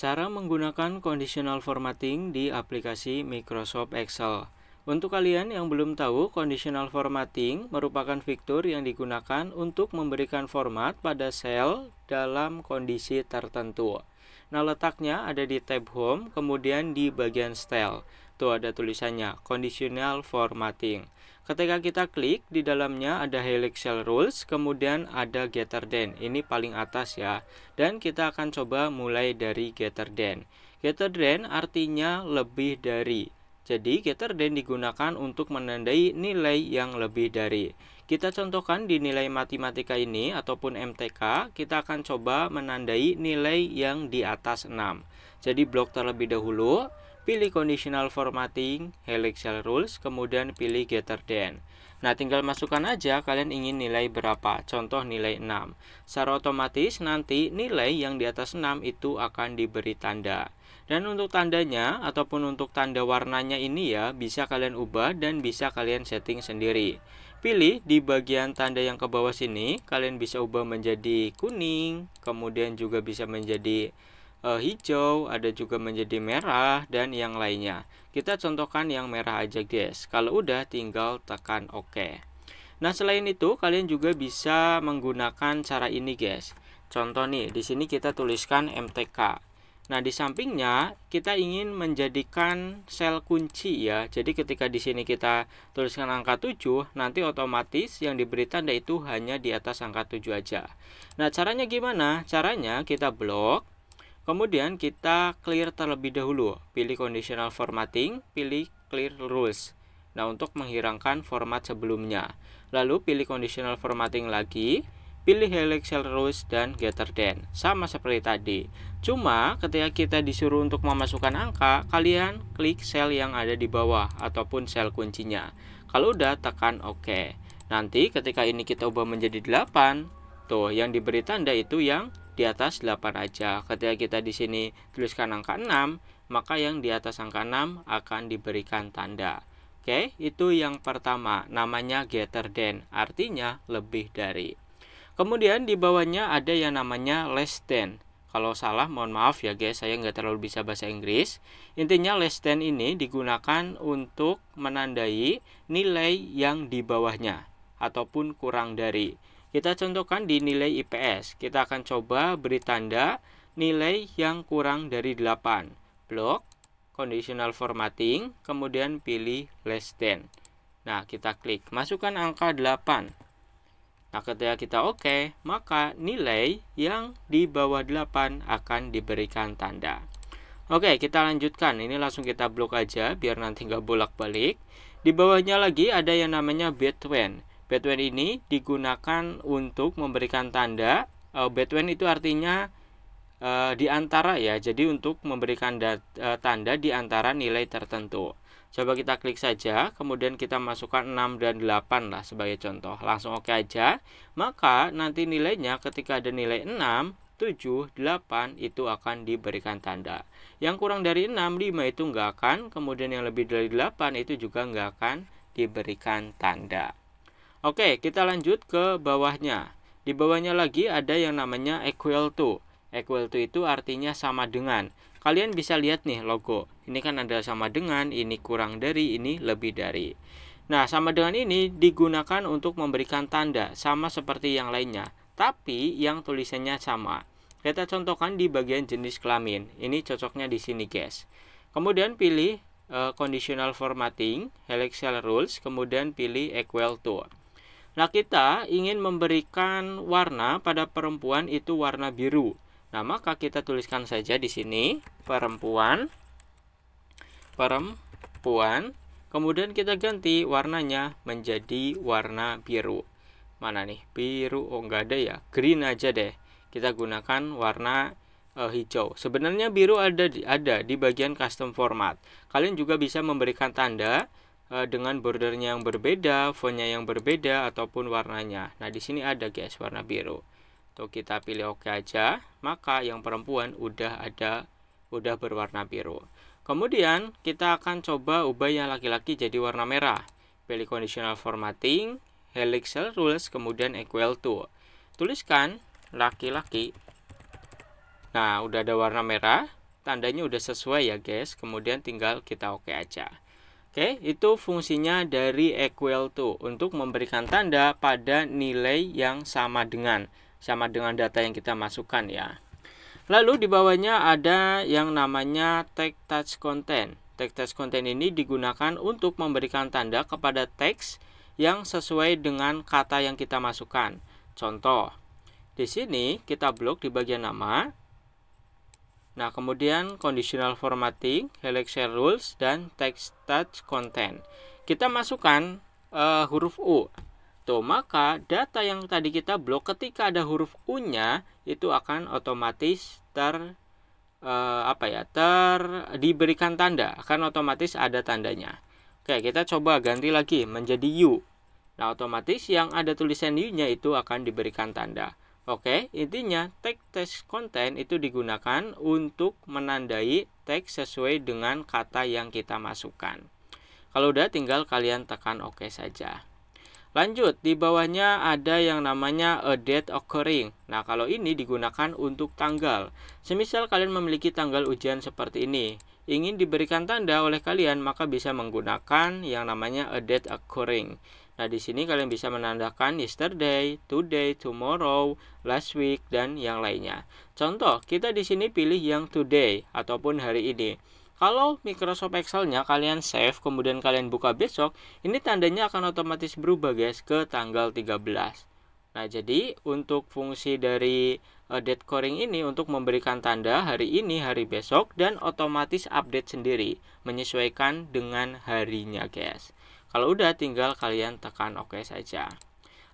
Cara menggunakan conditional formatting di aplikasi Microsoft Excel. Untuk kalian yang belum tahu, conditional formatting merupakan fitur yang digunakan untuk memberikan format pada sel dalam kondisi tertentu. Nah, letaknya ada di tab Home, kemudian di bagian Style. Tuh ada tulisannya, conditional formatting. Ketika kita klik, di dalamnya ada Helix Cell Rules, kemudian ada Greater Than. Ini paling atas ya. Dan kita akan coba mulai dari Greater Than. Greater Than artinya lebih dari. Jadi Greater Than digunakan untuk menandai nilai yang lebih dari. Kita contohkan di nilai matematika ini ataupun MTK, kita akan coba menandai nilai yang di atas 6. Jadi blok terlebih dahulu, pilih conditional formatting, Helix Cell Rules, kemudian pilih Greater Than. Nah, tinggal masukkan aja kalian ingin nilai berapa. Contoh nilai 6. Secara otomatis nanti nilai yang di atas 6 itu akan diberi tanda. Dan untuk tandanya ataupun untuk tanda warnanya ini ya, bisa kalian ubah dan bisa kalian setting sendiri. Pilih di bagian tanda yang ke bawah sini, kalian bisa ubah menjadi kuning, kemudian juga bisa menjadi hijau, ada juga menjadi merah, dan yang lainnya. Kita contohkan yang merah aja guys. Kalau udah tinggal tekan OK. Nah, selain itu kalian juga bisa menggunakan cara ini guys. Contoh nih, di sini kita tuliskan MTK. Nah, di sampingnya kita ingin menjadikan sel kunci ya. Jadi ketika di sini kita tuliskan angka 7, nanti otomatis yang diberi tanda itu hanya di atas angka 7 aja. Nah, caranya gimana? Caranya kita blok. Kemudian kita clear terlebih dahulu, pilih conditional formatting, pilih clear rules. Nah, untuk menghilangkan format sebelumnya. Lalu pilih conditional formatting lagi, pilih Helix Cell Rules dan Greater Than. Sama seperti tadi. Cuma ketika kita disuruh untuk memasukkan angka, kalian klik sel yang ada di bawah ataupun sel kuncinya. Kalau udah tekan OK. Nanti ketika ini kita ubah menjadi 8, tuh yang diberi tanda itu yang di atas 8 aja. Ketika kita di sini tuliskan angka 6, maka yang di atas angka 6 akan diberikan tanda. Oke, itu yang pertama, namanya Greater Than, artinya lebih dari. Kemudian di bawahnya ada yang namanya less than. Kalau salah mohon maaf ya guys, saya nggak terlalu bisa bahasa Inggris. Intinya less than ini digunakan untuk menandai nilai yang di bawahnya ataupun kurang dari. Kita contohkan di nilai IPS. Kita akan coba beri tanda nilai yang kurang dari 8. Blok, conditional formatting, kemudian pilih less than. Nah, kita klik. Masukkan angka 8. Nah, ketika kita OK, maka nilai yang di bawah 8 akan diberikan tanda. Oke, kita lanjutkan. Ini langsung kita blok aja, biar nanti nggak bolak-balik. Di bawahnya lagi ada yang namanya between. Between ini digunakan untuk memberikan tanda. Between itu artinya di antara ya. Jadi untuk memberikan tanda di antara nilai tertentu. Coba kita klik saja, kemudian kita masukkan 6 dan 8 lah sebagai contoh. Langsung OK aja. Maka nanti nilainya ketika ada nilai 6, 7, 8 itu akan diberikan tanda. Yang kurang dari 6, 5 itu nggak akan. Kemudian yang lebih dari 8 itu juga nggak akan diberikan tanda. Oke, kita lanjut ke bawahnya. Di bawahnya lagi ada yang namanya equal to. Equal to itu artinya sama dengan. Kalian bisa lihat nih logo. Ini kan ada sama dengan, ini kurang dari, ini lebih dari. Nah, sama dengan ini digunakan untuk memberikan tanda, sama seperti yang lainnya. Tapi yang tulisannya sama. Kita contohkan di bagian jenis kelamin. Ini cocoknya di sini guys. Kemudian pilih conditional formatting, Helix Cell Rules, kemudian pilih equal to. Nah, kita ingin memberikan warna pada perempuan itu warna biru. Nah, maka kita tuliskan saja di sini perempuan. Kemudian kita ganti warnanya menjadi warna biru. Mana nih? Biru, oh nggak ada ya. Green aja deh. Kita gunakan warna hijau. Sebenarnya biru ada di bagian custom format. Kalian juga bisa memberikan tanda dengan bordernya yang berbeda, fontnya yang berbeda, ataupun warnanya. Nah, di sini ada guys warna biru. Tuh kita pilih OK aja, maka yang perempuan udah berwarna biru. Kemudian kita akan coba ubah yang laki-laki jadi warna merah. Pilih conditional formatting, Helix Cell Rules, kemudian equal to. Tuliskan laki-laki. Nah, udah ada warna merah. tandanya udah sesuai ya guys, kemudian tinggal kita oke aja. Oke, itu fungsinya dari equal to, untuk memberikan tanda pada nilai yang sama dengan data yang kita masukkan ya. Lalu di bawahnya ada yang namanya tag touch content. Tag touch content ini digunakan untuk memberikan tanda kepada teks yang sesuai dengan kata yang kita masukkan. Contoh, di sini kita blok di bagian nama. Nah, kemudian conditional formatting, helix shell rules, dan text touch content. Kita masukkan huruf U. Tuh, maka data yang tadi kita blok ketika ada huruf U-nya itu akan otomatis diberikan tanda, akan otomatis ada tandanya. Oke, kita coba ganti lagi menjadi U. Nah, otomatis yang ada tulisan U-nya itu akan diberikan tanda. Oke, intinya tag touch content itu digunakan untuk menandai teks sesuai dengan kata yang kita masukkan. Kalau udah, tinggal kalian tekan oke saja. Lanjut, di bawahnya ada yang namanya a date occurring. Nah, kalau ini digunakan untuk tanggal. Semisal kalian memiliki tanggal ujian seperti ini, ingin diberikan tanda oleh kalian, maka bisa menggunakan yang namanya a date occurring. Nah, di sini kalian bisa menandakan yesterday, today, tomorrow, last week, dan yang lainnya. Contoh, kita di sini pilih yang today ataupun hari ini. Kalau Microsoft Excel-nya kalian save, kemudian kalian buka besok, ini tandanya akan otomatis berubah guys ke tanggal 13. Nah, jadi untuk fungsi dari date occurring ini untuk memberikan tanda hari ini, hari besok, dan otomatis update sendiri, menyesuaikan dengan harinya guys. Kalau udah, tinggal kalian tekan oke saja.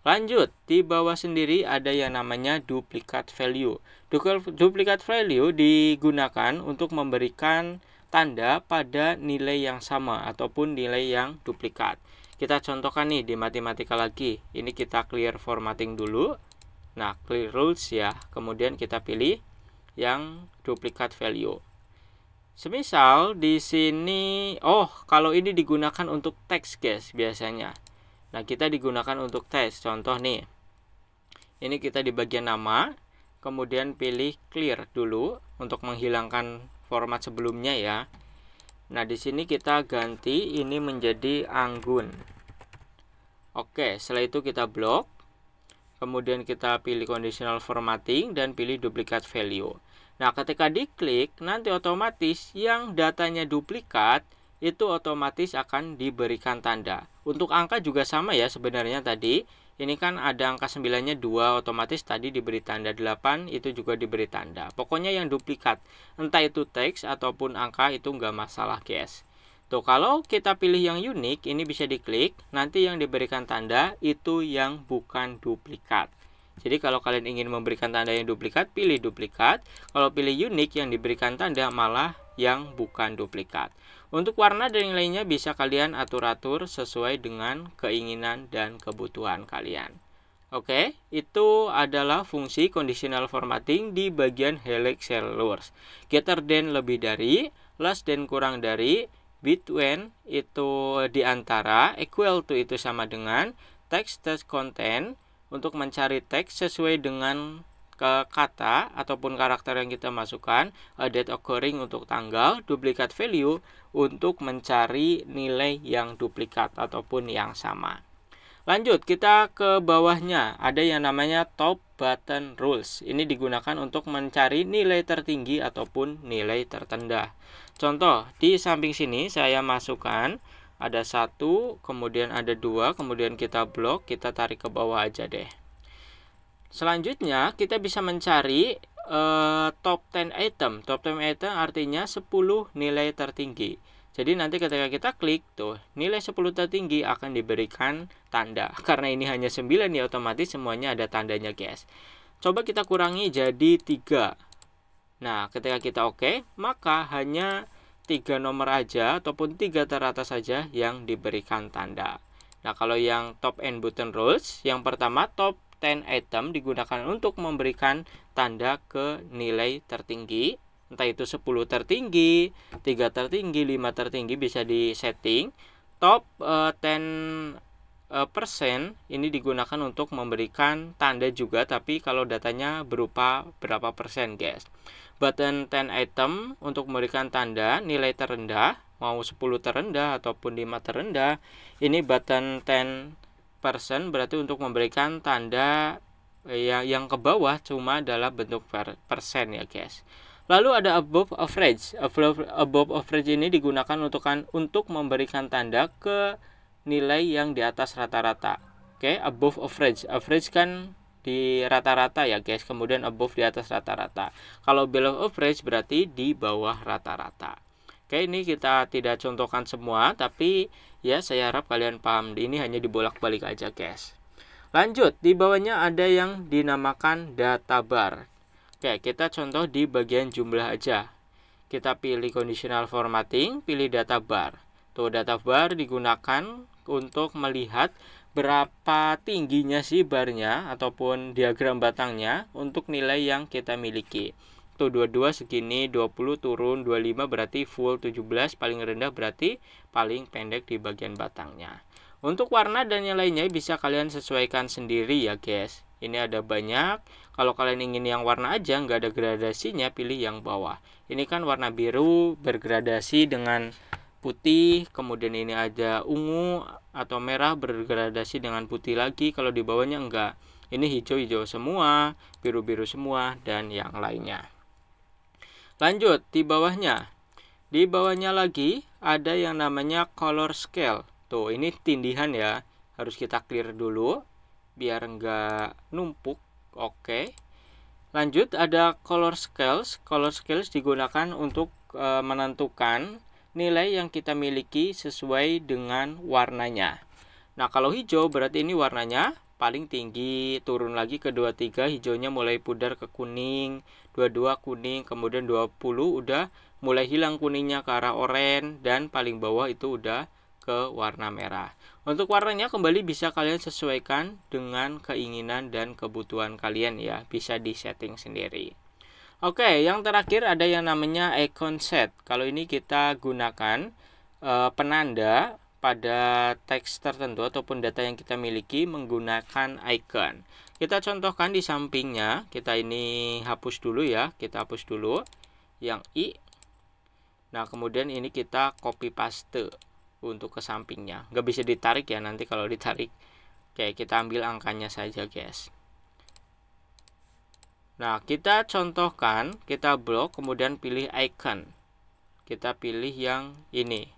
Lanjut, di bawah sendiri ada yang namanya duplicate value. Duplicate value digunakan untuk memberikan tanda pada nilai yang sama ataupun nilai yang duplikat. Kita contohkan nih di matematika lagi. Ini kita clear formatting dulu. Nah, clear rules ya. Kemudian kita pilih yang duplicate value. Semisal di sini, kalau ini digunakan untuk teks guys biasanya. Nah, kita digunakan untuk teks. Contoh nih. Ini kita di bagian nama, kemudian pilih clear dulu untuk menghilangkan format sebelumnya ya. Nah, di sini kita ganti ini menjadi Anggun. Oke, setelah itu kita blok. Kemudian kita pilih conditional formatting dan pilih duplicate value. Nah, ketika diklik, nanti otomatis yang datanya duplikat itu otomatis akan diberikan tanda. Untuk angka juga sama ya sebenarnya tadi. Ini kan ada angka 9-nya 2, otomatis tadi diberi tanda 8, itu juga diberi tanda. Pokoknya yang duplikat, entah itu teks ataupun angka, itu nggak masalah guys. Tuh, kalau kita pilih yang unik, ini bisa diklik, nanti yang diberikan tanda itu yang bukan duplikat. Jadi kalau kalian ingin memberikan tanda yang duplikat, pilih duplikat. Kalau pilih unik, yang diberikan tanda malah yang bukan duplikat. Untuk warna dan yang lainnya bisa kalian atur-atur sesuai dengan keinginan dan kebutuhan kalian. Oke, itu adalah fungsi conditional formatting di bagian helix shell rules. Greater than lebih dari, less than kurang dari, between itu di antara, equal to itu sama dengan, text touch content untuk mencari teks sesuai dengan kata ataupun karakter yang kita masukkan, date occurring untuk tanggal, duplicate value untuk mencari nilai yang duplikat ataupun yang sama. Lanjut, kita ke bawahnya ada yang namanya top button rules. Ini digunakan untuk mencari nilai tertinggi ataupun nilai terrendah. Contoh, di samping sini saya masukkan ada 1, kemudian ada 2, kemudian kita blok, kita tarik ke bawah aja deh. Selanjutnya kita bisa mencari top 10 item. Top 10 item artinya 10 nilai tertinggi. Jadi nanti ketika kita klik tuh, nilai 10 tertinggi akan diberikan tanda. Karena ini hanya 9 ya, otomatis semuanya ada tandanya guys. Coba kita kurangi jadi 3. Nah, ketika kita oke, maka hanya 3 nomor aja ataupun 3 teratas saja yang diberikan tanda. Nah, kalau yang top and button rules, yang pertama top 10 item digunakan untuk memberikan tanda ke nilai tertinggi. Entah itu 10 tertinggi, 3 tertinggi, 5 tertinggi bisa disetting. Top 10% ini digunakan untuk memberikan tanda juga, tapi kalau datanya berupa berapa persen guys. Button 10 item untuk memberikan tanda nilai terendah, mau 10 terendah ataupun 5 terendah. Ini button 10% berarti untuk memberikan tanda yang ke bawah cuma dalam bentuk persen ya guys. Lalu ada above average. Above average ini digunakan untuk memberikan tanda ke nilai yang di atas rata-rata. Oke, above average. Average kan di rata-rata ya guys. Kemudian above di atas rata-rata. Kalau below average berarti di bawah rata-rata. Oke, ini kita tidak contohkan semua, tapi ya saya harap kalian paham. Ini hanya dibolak-balik aja guys. Lanjut, di bawahnya ada yang dinamakan data bar. Oke, kita contoh di bagian jumlah aja. Kita pilih conditional formatting, pilih data bar. Tuh, data bar digunakan untuk melihat berapa tingginya sih barnya ataupun diagram batangnya untuk nilai yang kita miliki. Tuh, 22 segini, 20 turun, 25 berarti full, 17 paling rendah berarti paling pendek di bagian batangnya. Untuk warna dan yang lainnya bisa kalian sesuaikan sendiri ya guys. Ini ada banyak. Kalau kalian ingin yang warna aja, nggak ada gradasinya, pilih yang bawah. Ini kan warna biru bergradasi dengan putih. Kemudian ini ada ungu atau merah bergradasi dengan putih lagi. Kalau di bawahnya enggak. Ini hijau-hijau semua, biru-biru semua, dan yang lainnya. Lanjut, di bawahnya. Di bawahnya lagi ada yang namanya color scale. Tuh, ini tindihan ya. Harus kita clear dulu biar enggak numpuk. Oke. Lanjut, ada color scales. Color scales digunakan untuk menentukan nilai yang kita miliki sesuai dengan warnanya. Nah, kalau hijau berarti ini warnanya paling tinggi, turun lagi ke 23, hijaunya mulai pudar ke kuning, 22 kuning, kemudian 20 udah mulai hilang kuningnya ke arah oranye, dan paling bawah itu udah ke warna merah. Untuk warnanya kembali bisa kalian sesuaikan dengan keinginan dan kebutuhan kalian ya, bisa di setting sendiri. Oke, yang terakhir ada yang namanya icon set. Kalau ini kita gunakan penanda pada teks tertentu ataupun data yang kita miliki menggunakan icon. Kita contohkan di sampingnya, kita ini hapus dulu ya, kita hapus dulu yang I. Nah, kemudian ini kita copy paste untuk ke sampingnya. Nggak bisa ditarik ya, nanti kalau ditarik. Oke, kita ambil angkanya saja guys. Nah, kita contohkan, kita blok, kemudian pilih icon. Kita pilih yang ini.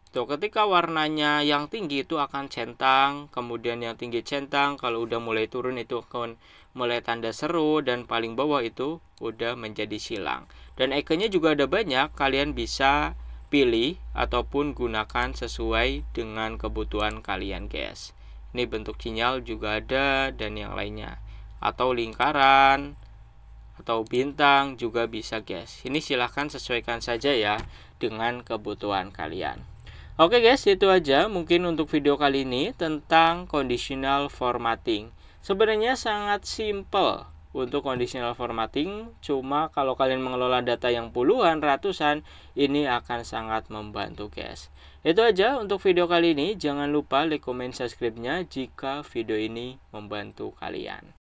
Tuh, ketika warnanya yang tinggi itu akan centang, kemudian yang tinggi centang, kalau udah mulai turun itu akan mulai tanda seru, dan paling bawah itu udah menjadi silang. Dan ikonnya juga ada banyak, kalian bisa pilih ataupun gunakan sesuai dengan kebutuhan kalian guys. Ini bentuk sinyal juga ada dan yang lainnya, atau lingkaran atau bintang juga bisa guys. Ini silahkan sesuaikan saja ya dengan kebutuhan kalian. Oke guys, itu aja mungkin untuk video kali ini tentang conditional formatting. Sebenarnya sangat simple untuk conditional formatting, cuma kalau kalian mengelola data yang puluhan, ratusan, ini akan sangat membantu guys. Itu aja untuk video kali ini. Jangan lupa like, comment, subscribe-nya jika video ini membantu kalian.